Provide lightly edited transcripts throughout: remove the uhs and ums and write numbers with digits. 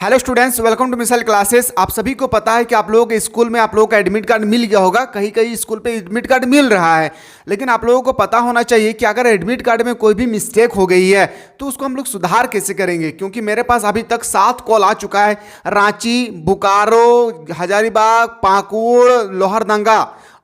Hello students, welcome to missile classes. आप सभी को पता है कि आप लोगों के स्कूल में आप लोगों का एडमिट कार्ड मिल गया होगा। कहीं कहीं स्कूल पे एडमिट कार्ड मिल रहा है, लेकिन आप लोगों को पता होना चाहिए कि अगर एडमिट कार्ड में कोई भी मिस्टेक हो गई है तो उसको हम लोग सुधार कैसे करेंगे। क्योंकि मेरे पास अभी तक 7 कॉल आ चुका है, रांची, बोकारो, हजारीबाग, पाकुड़, लोहरदंगा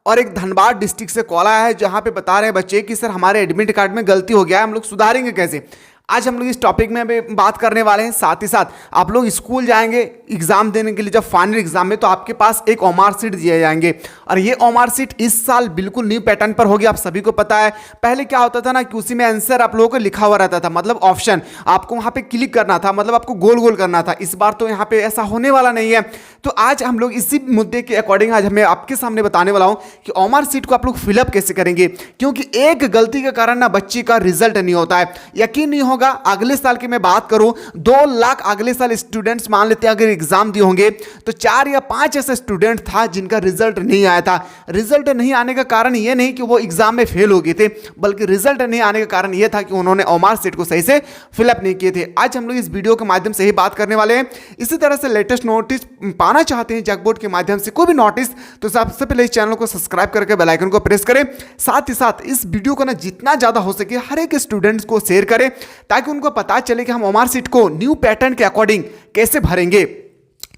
और एक धनबाद डिस्ट्रिक्ट से कॉल आया है, जहां पे बता रहे हैं बच्चे कि सर हमारे एडमिट कार्ड में गलती हो गया है, हम लोग सुधारेंगे कैसे। आज हम लोग इस टॉपिक में अभी बात करने वाले हैं। साथ ही साथ आप लोग स्कूल जाएंगे एग्जाम देने के लिए, जब फाइनल एग्जाम में, तो आपके पास एक ओमार सीट दिए जाएंगे। और ये ओमार सीट इस साल बिल्कुल न्यू पैटर्न पर होगी, आप सभी को पता है। पहले क्या होता था ना कि उसी में आंसर आप लोगों को लिखा हुआ रहता था, मतलब ऑप्शन आपको वहां पे क्लिक करना था, मतलब आपको गोल गोल करना था। इस बार तो यहाँ पे ऐसा होने वाला नहीं है। तो आज हम लोग इसी मुद्दे के अकॉर्डिंग आज मैं आपके सामने बताने वाला हूँ कि ओमार सीट को आप लोग फिलअप कैसे करेंगे। क्योंकि एक गलती के कारण ना बच्चे का रिजल्ट नहीं होता है। यकीन नहीं होगा, अगले साल की मैं बात करूं, 2 लाख अगले साल स्टूडेंट्स मान लेते हैं अगर एग्जाम दिए होंगे, तो 4 या 5 ऐसे स्टूडेंट था जिनका रिजल्ट नहीं आया था। रिजल्ट नहीं आने का कारण यह नहीं कि वो एग्जाम में फेल हो गए थे, बल्कि रिजल्ट नहीं आने का कारण यह था कि उन्होंने ओमार सीट को सही से फिलअप नहीं किए थे। आज हम लोग इस वीडियो के माध्यम से ही बात करने वाले हैं। इसी तरह से लेटेस्ट नोटिस पाना चाहते हैं जैक बोर्ड के माध्यम से कोई भी नोटिस, तो सबसे पहले इस चैनल को सब्सक्राइब करके बेल आइकन को प्रेस करें। साथ ही साथ इस वीडियो को ना जितना ज्यादा हो सके हर एक स्टूडेंट्स को शेयर करें, ताकि उनको पता चले कि हम ओमार सीट को न्यू पैटर्न के अकॉर्डिंग कैसे भरेंगे।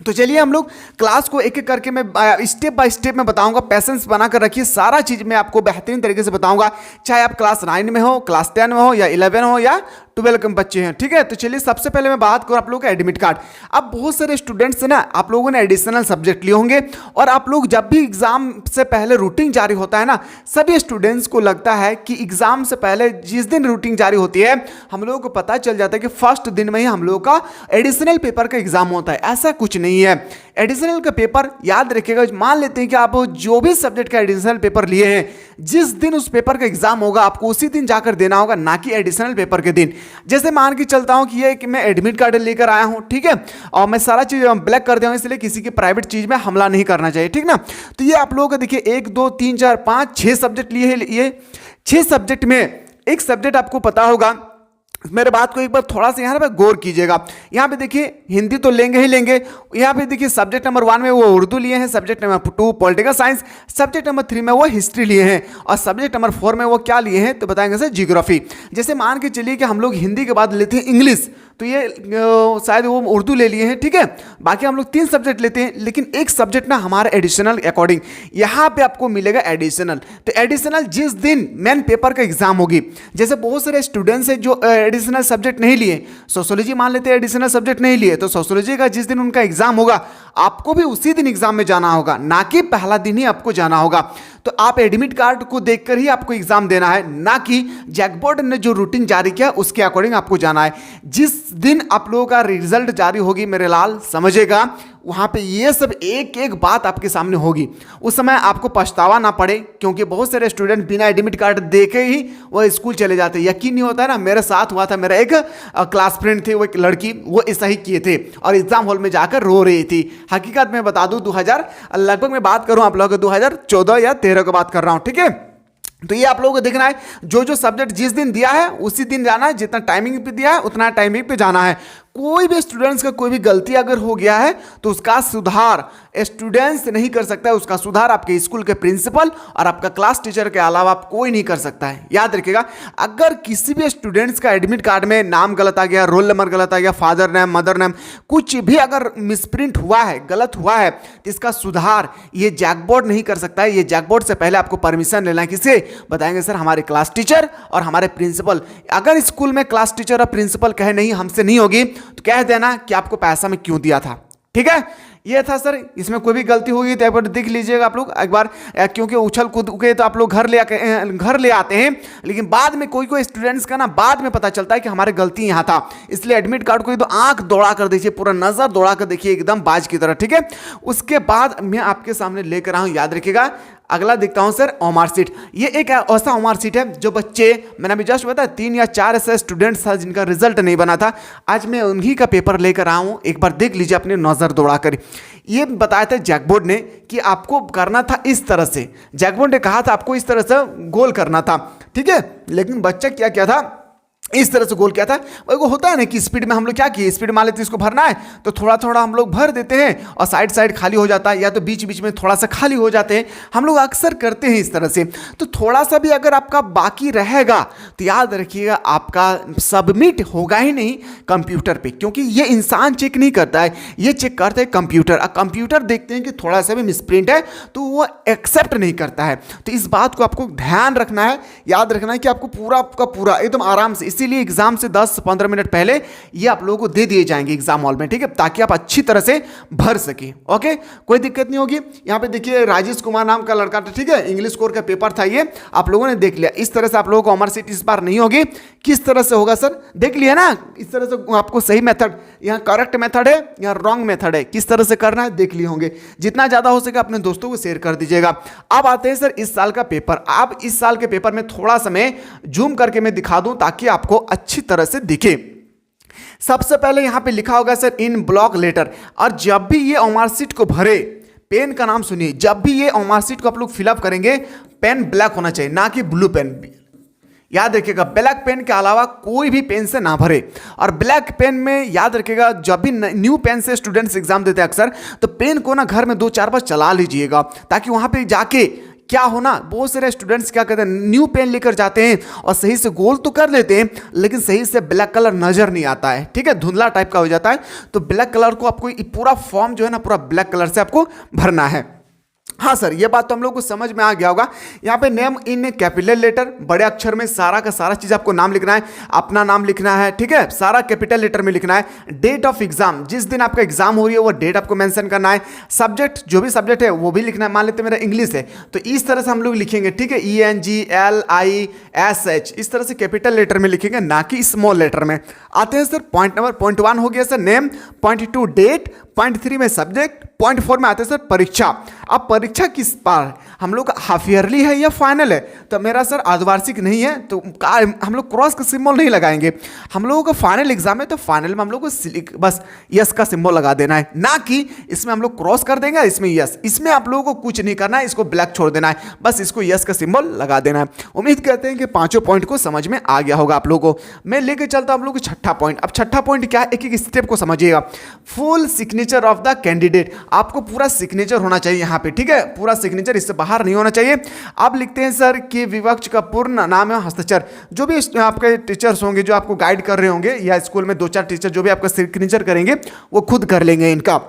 तो चलिए हम लोग क्लास को एक एक करके मैं स्टेप बाय स्टेप में बताऊंगा। पैसेंस बनाकर रखिए, सारा चीज मैं आपको बेहतरीन तरीके से बताऊंगा, चाहे आप क्लास 9 में हो, क्लास 10 में हो, या 11 हो, या 12 के बच्चे हैं। ठीक है, तो चलिए सबसे पहले मैं बात करूं आप लोगों का एडमिट कार्ड। अब बहुत सारे स्टूडेंट्स ना, आप लोगों ने एडिशनल सब्जेक्ट लिए होंगे, और आप लोग जब भी एग्जाम से पहले रूटीन जारी होता है ना, सभी स्टूडेंट्स को लगता है कि एग्जाम से पहले जिस दिन रूटीन जारी होती है, हम लोगों को पता चल जाता है कि फर्स्ट दिन में ही हम लोगों का एडिशनल पेपर का एग्जाम होता है। ऐसा कुछ नहीं है। एडिशनल का पेपर याद रखिएगा, मान लेते हैं कि आप जो भी सब्जेक्ट का एडिशनल पेपर लिए हैं, जिस दिन उस पेपर का एग्जाम होगा आपको उसी दिन जाकर देना होगा, ना कि एडिशनल पेपर के दिन। जैसे मान के चलता हूं कि ये कि मैं एडमिट कार्ड लेकर आया हूं, ठीक है, और मैं सारा चीज ब्लैक कर दिया हूं, इसलिए किसी की प्राइवेट चीज में हमला नहीं करना चाहिए, ठीक ना। तो ये आप लोगों को देखिए 1 2 3 4 5 6 सब्जेक्ट लिए हैं। ये 6 सब्जेक्ट में एक सब्जेक्ट आपको पता होगा, मेरे बात को एक बार थोड़ा सा यहाँ पे गौर कीजिएगा। यहाँ पे देखिए हिंदी तो लेंगे ही लेंगे। यहाँ पे देखिए सब्जेक्ट नंबर 1 में वो उर्दू लिए हैं, subject number 2 political science, subject number 3 में वो हिस्ट्री लिए हैं, और सब्जेक्ट नंबर 4 में वो क्या लिए हैं तो बताएंगे सर जियोग्राफी। जैसे मान के चलिए कि हम लोग हिंदी के बाद लेते हैं इंग्लिश, तो ये शायद वो उर्दू ले लिए हैं, ठीक है। बाकी हम लोग 3 सब्जेक्ट लेते हैं, लेकिन एक सब्जेक्ट ना हमारा एडिशनल अकॉर्डिंग यहाँ पे आपको मिलेगा एडिशनल। तो एडिशनल जिस दिन मेन पेपर का एग्जाम होगी, जैसे बहुत सारे स्टूडेंट्स हैं जो एडिशनल सब्जेक्ट नहीं लिए, सोशियोलॉजी मान लेते हैं एडिशनल सब्जेक्ट नहीं लिए, तो सोशियोलॉजी का जिस दिन उनका एग्जाम होगा आपको भी उसी दिन एग्जाम में जाना होगा, ना कि पहला दिन ही आपको जाना होगा। तो आप एडमिट कार्ड को देखकर ही आपको एग्जाम देना है, ना कि जैक बोर्ड ने जो रूटीन जारी किया उसके अकॉर्डिंग आपको जाना है। जिस दिन आप लोगों का रिजल्ट जारी होगी मेरे लाल समझेगा, वहां पे ये सब एक एक बात आपके सामने होगी। उस समय आपको पछतावा ना पड़े, क्योंकि बहुत सारे स्टूडेंट बिना एडमिट कार्ड देखे ही वो स्कूल चले जाते हैं। यकीन नहीं होता है ना, मेरे साथ हुआ था। मेरा एक क्लास फ्रेंड थे, वो एक लड़की, वो ऐसा ही किए थे और एग्जाम हॉल में जाकर रो रही थी। हकीकत में बता दूं 2000 लगभग मैं बात करूं आप लोगों को 2014 या 13 की बात कर रहा हूं, ठीक है। तो ये आप लोगों को देखना है, जो जो सब्जेक्ट जिस दिन दिया है उसी दिन जाना है, जितना टाइमिंग पे दिया है उतना टाइमिंग पे जाना है। कोई भी स्टूडेंट्स का कोई भी गलती अगर हो गया है तो उसका सुधार स्टूडेंट्स नहीं कर सकता है, उसका सुधार आपके स्कूल के प्रिंसिपल और आपका क्लास टीचर के अलावा आप कोई नहीं कर सकता है। याद रखिएगा, अगर किसी भी स्टूडेंट्स का एडमिट कार्ड में नाम गलत आ गया, रोल नंबर गलत आ गया, फादर नेम, मदर नेम, कुछ भी अगर मिसप्रिंट हुआ है, गलत हुआ है, तो इसका सुधार ये जैक बोर्ड नहीं कर सकता है। ये जैक बोर्ड से पहले आपको परमिशन लेना है, किसे बताएंगे सर हमारे क्लास टीचर और हमारे प्रिंसिपल। अगर स्कूल में क्लास टीचर और प्रिंसिपल कहे नहीं हमसे नहीं होगी, तो कह देना कि आपको पैसा मैं क्यों दिया था, ठीक है। ये था सर, इसमें कोई भी गलती होगी तो एक बार देख लीजिएगा आप लोग एक बार, क्योंकि उछल कूद के तो आप लोग घर ले आते हैं, लेकिन बाद में कोई कोई स्टूडेंट्स का ना बाद में पता चलता है कि हमारी गलती यहाँ था। इसलिए एडमिट कार्ड को तो आंख दौड़ा कर देखिए, पूरा नजर दौड़ा कर देखिए एकदम बाज की तरह, ठीक है। उसके बाद मैं आपके सामने लेकर आऊँ, याद रखिएगा। अगला देखता हूं सर ओमार सीट। ये एक ऐसा ओमार सीट है जो बच्चे, मैंने अभी जस्ट बताया 3 या 4 ऐसे स्टूडेंट्स था जिनका रिजल्ट नहीं बना था। आज मैं उन्हीं का पेपर लेकर आया हूं, एक बार देख लीजिए अपने नजर दौड़ाकर। ये बताया था जैक बोर्ड ने कि आपको करना था इस तरह से, जैक बोर्ड ने कहा था आपको इस तरह से गोल करना था, ठीक है। लेकिन बच्चा क्या क्या था, इस तरह से गोल किया था। वो होता है ना कि स्पीड में हम लोग क्या किए, स्पीड मान लेते हैं इसको भरना है तो थोड़ा थोड़ा हम लोग भर देते हैं और साइड साइड खाली हो जाता है, या तो बीच बीच में थोड़ा सा खाली हो जाते हैं, हम लोग अक्सर करते हैं इस तरह से। तो थोड़ा सा भी अगर आपका बाकी रहेगा तो याद रखिएगा आपका सबमिट होगा ही नहीं कंप्यूटर पे, क्योंकि ये इंसान चेक नहीं करता है, ये चेक करता है कंप्यूटर। कंप्यूटर देखते हैं कि थोड़ा सा भी मिसप्रिंट है तो वो एक्सेप्ट नहीं करता है। तो इस बात को आपको ध्यान रखना है, याद रखना है कि आपको पूरा का पूरा एकदम आराम से, इसीलिए एग्जाम से 10-15 मिनट पहले ये आप लोगों को दे दिए जाएंगे एग्जाम हॉल में, ठीक है, ताकि आप अच्छी तरह से भर सके। ओके, कोई दिक्कत नहीं होगी। यहाँ पे देखिए राजेश कुमार नाम का लड़का था, ठीक है, इंग्लिश कोर का पेपर था, ये आप लोगों ने देख लिया। इस तरह से आप लोगों को अमर सीट इस बार नहीं होगी। किस तरह से होगा सर, देख लिया ना, इस तरह से आपको सही मेथड, यहाँ करेक्ट मेथड है, यहाँ रॉन्ग मेथड है, किस तरह से करना है देख लिए होंगे। जितना ज्यादा हो सके अपने दोस्तों को शेयर कर दीजिएगा। अब आते हैं सर इस साल का पेपर। आप इस साल के पेपर में थोड़ा सा मैं जूम करके मैं दिखा दूं ताकि आपको अच्छी तरह से दिखे। सबसे पहले यहां पे लिखा होगा सर इन ब्लॉक लेटर, और जब भी ये मार्कशीट को भरे, पेन का नाम सुनिए, जब भी ये मार्कशीट को आप लोग फिलअप करेंगे पेन ब्लैक होना चाहिए, ना कि ब्लू पेन। याद रखिएगा ब्लैक पेन के अलावा कोई भी पेन से ना भरे। और ब्लैक पेन में याद रखिएगा जब भी न्यू पेन से स्टूडेंट्स एग्जाम देते हैं अक्सर, तो पेन को ना घर में 2-4 बार चला लीजिएगा, ताकि वहां पे जाके क्या होना, बहुत सारे स्टूडेंट्स क्या करते हैं न्यू पेन लेकर जाते हैं और सही से गोल तो कर लेते हैं लेकिन सही से ब्लैक कलर नजर नहीं आता है, ठीक है, धुंधला टाइप का हो जाता है। तो ब्लैक कलर को आपको पूरा फॉर्म जो है ना पूरा ब्लैक कलर से आपको भरना है। हाँ सर, ये बात तो हम लोग को समझ में आ गया होगा। यहाँ पे नेम इन कैपिटल लेटर, बड़े अक्षर में सारा का सारा चीज आपको नाम लिखना है, अपना नाम लिखना है, ठीक है, सारा कैपिटल लेटर में लिखना है। डेट ऑफ एग्जाम, जिस दिन आपका एग्जाम हो रही है वो डेट आपको मेंशन करना है। सब्जेक्ट, जो भी सब्जेक्ट है वो भी लिखना है। मान लेते मेरा इंग्लिश है तो इस तरह से हम लोग लिखेंगे, ठीक है, ENGLISH, इस तरह से कैपिटल लेटर में लिखेंगे, ना कि स्मॉल लेटर में। आते हैं सर पॉइंट नंबर, पॉइंट 1 हो गया surname, point 2 date, point 3 में सब्जेक्ट, पॉइंट 4 में आते हैं सर परीक्षा। अब परीक्षा किस बार हम लोग का हाफ ईयरली है या फाइनल है, तो मेरा सर अर्धवार्षिक नहीं है तो हम लोग क्रॉस का सिंबल नहीं लगाएंगे। हम लोगों का फाइनल एग्जाम है तो फाइनल में हम लोग को बस यस का सिंबल लगा देना है, ना कि इसमें हम लोग क्रॉस कर देंगे, इसमें यस। इसमें आप लोगों को कुछ नहीं करना है, इसको ब्लैक छोड़ देना है, बस इसको यस का सिंबल लगा देना है। उम्मीद करते हैं कि पांचों पॉइंट को समझ में आ गया होगा आप लोगों को। मैं लेके चलता हूं आप लोगों को छठा पॉइंट। अब छठा पॉइंट क्या है, एक एक स्टेप को समझिएगा। Full signature of the candidate, आपको पूरा सिग्नेचर होना चाहिए यहाँ पे, ठीक है, पूरा सिग्नेचर, इससे बाहर नहीं होना चाहिए। आप लिखते हैं सर कि विपक्ष का पूर्ण नाम है हस्ताक्षर। जो भी आपके टीचर्स होंगे जो आपको गाइड कर रहे होंगे, या स्कूल में 2-4 टीचर जो भी आपका सिग्नेचर करेंगे वो खुद कर लेंगे इनका।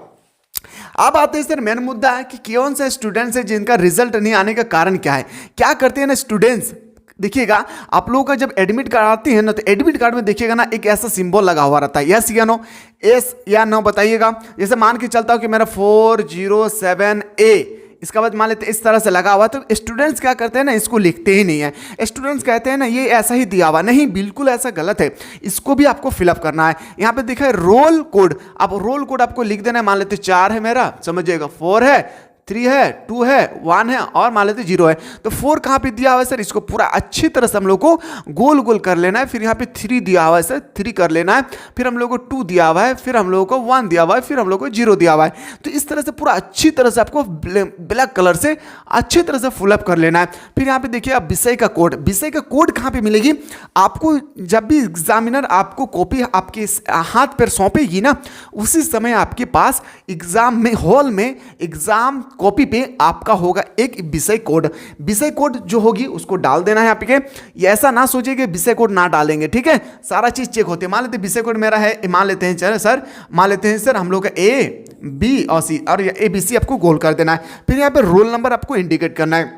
अब आते हैं सर मेन मुद्दा है कि कौन से स्टूडेंट्स है जिनका रिजल्ट नहीं आने का कारण क्या है। क्या करते हैं ना स्टूडेंट्स, देखिएगा आप लोगों का जब एडमिट कार्ड आती है ना तो एडमिट कार्ड में देखिएगा ना एक ऐसा सिंबल लगा हुआ रहता है, यस या नो, एस या नो बताइएगा। जैसे मान के चलता हूं कि मेरा 407A, इसका बाद मान लेते हैं इस तरह से लगा हुआ, तो स्टूडेंट्स क्या करते हैं ना इसको लिखते ही नहीं है। स्टूडेंट्स कहते हैं ना ये ऐसा ही दिया हुआ, नहीं, बिल्कुल ऐसा गलत है, इसको भी आपको फिलअप करना है। यहाँ पे देखा है रोल कोड, अब रोल कोड आपको लिख देना है। मान लेते 4 है मेरा, समझिएगा, 4 है, 3 है, 2 है, 1 है और मान लेते 0 है। तो 4 कहाँ पे दिया हुआ है सर, इसको पूरा अच्छी तरह से हम लोग को गोल गोल कर लेना है। फिर यहाँ पे 3 दिया हुआ है सर, 3 कर लेना है। फिर हम लोग को 2 दिया हुआ है, फिर हम लोगों को 1 दिया हुआ है, फिर हम लोग को 0 दिया हुआ है। तो इस तरह से पूरा अच्छी तरह से आपको ब्लैक कलर से अच्छी तरह से फुल अप कर लेना है। फिर यहाँ पे देखिए आप विषय का कोड, विषय का कोड कहाँ पे मिलेगी आपको, जब भी एग्जामिनर आपको कॉपी आपके हाथ पर सौंपेगी ना, उसी समय आपके पास एग्जाम में हॉल में एग्जाम कॉपी पे आपका होगा एक विषय कोड। विषय कोड जो होगी उसको डाल देना है आपके। ये ऐसा ना सोचिए कि विषय कोड ना डालेंगे, ठीक है, सारा चीज चेक होती है। मान लेते हैं विषय कोड मेरा है, मान लेते हैं सर, मान लेते हैं सर हम लोग का A, B और C, और ABC आपको गोल कर देना है। फिर यहाँ पे रोल नंबर आपको इंडिकेट करना है।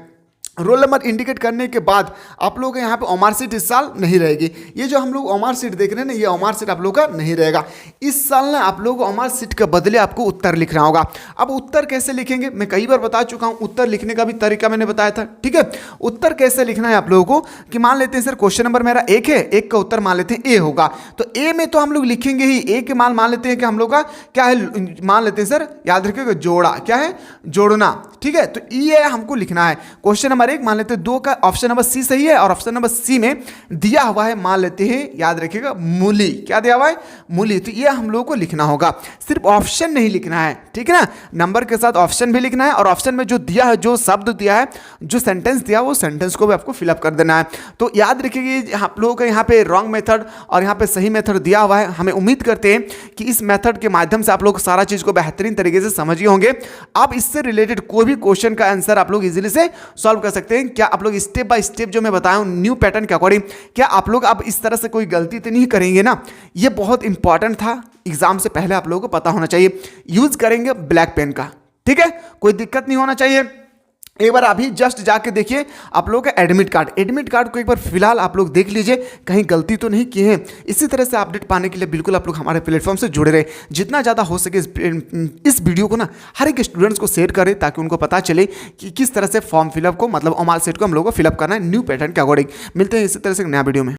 रोल नंबर इंडिकेट करने के बाद आप लोग यहाँ पे ओमार सीट इस साल नहीं रहेगी। ये जो हम लोग ओमार सीट देख रहे हैं ना, ये ओमार सीट आप लोग का नहीं रहेगा इस साल ना। आप लोग ओमार सीट के बदले आपको उत्तर लिखना होगा। अब उत्तर कैसे लिखेंगे, मैं कई बार बता चुका हूँ, उत्तर लिखने का भी तरीका मैंने बताया था, ठीक है। उत्तर कैसे लिखना है आप लोगों को कि मान लेते हैं सर क्वेश्चन नंबर मेरा 1 है, 1 का उत्तर मान लेते हैं A होगा, तो A में तो हम लोग लिखेंगे ही, A के मान लेते हैं कि हम लोग का क्या है, मान लेते हैं सर, याद रखिएगा जोड़ा, क्या है, जोड़ना, ठीक है। तो ये हमको लिखना है। क्वेश्चन नंबर नंबर 1 मान लेते हैं 2 का ऑप्शन नंबर सी सही है, और ऑप्शन नंबर सी में दिया हुआ है, मान लेते हैं, याद रखिएगा, मूली। क्या दिया हुआ है? मूली। तो ये हम लोगों को लिखना होगा, सिर्फ ऑप्शन नहीं लिखना है, ठीक है ना, नंबर के साथ ऑप्शन भी लिखना है, और ऑप्शन में जो दिया है, जो शब्द दिया है, जो सेंटेंस दिया है, वो सेंटेंस को भी आपको फिलअप कर देना है। तो याद रखिएगा आप लोगों का यहाँ पे रॉन्ग मेथड और यहाँ पे सही मेथड दिया हुआ है। हमें उम्मीद करते हैं कि इस मेथड के माध्यम से आप लोग सारा चीज को बेहतरीन तरीके से समझिए होंगे। आप इससे रिलेटेड कोई भी क्वेश्चन का आंसर आप लोग इजीली से सॉल्व कर सकते हैं। क्या आप लोग स्टेप बाय स्टेप जो मैं बताया हूं न्यू पैटर्न के अकॉर्डिंग, क्या आप लोग अब इस तरह से कोई गलती तो नहीं करेंगे ना? ये बहुत इंपॉर्टेंट था, एग्जाम से पहले आप लोगों को पता होना चाहिए। यूज करेंगे ब्लैक पेन का, ठीक है, कोई दिक्कत नहीं होना चाहिए। एक बार अभी जस्ट जाके देखिए आप लोगों का एडमिट कार्ड को एक बार फिलहाल आप लोग देख लीजिए, कहीं गलती तो नहीं किए हैं। इसी तरह से अपडेट पाने के लिए बिल्कुल आप लोग हमारे प्लेटफॉर्म से जुड़े रहे, जितना ज़्यादा हो सके इस वीडियो को ना हर एक स्टूडेंट्स को शेयर करें, ताकि उनको पता चले कि किस तरह से फॉर्म फिलअप को, मतलब ओमाल सेट को हम लोग को फिलअप करना है न्यू पैटर्न के अकॉर्डिंग। मिलते हैं इसी तरह से नया वीडियो में।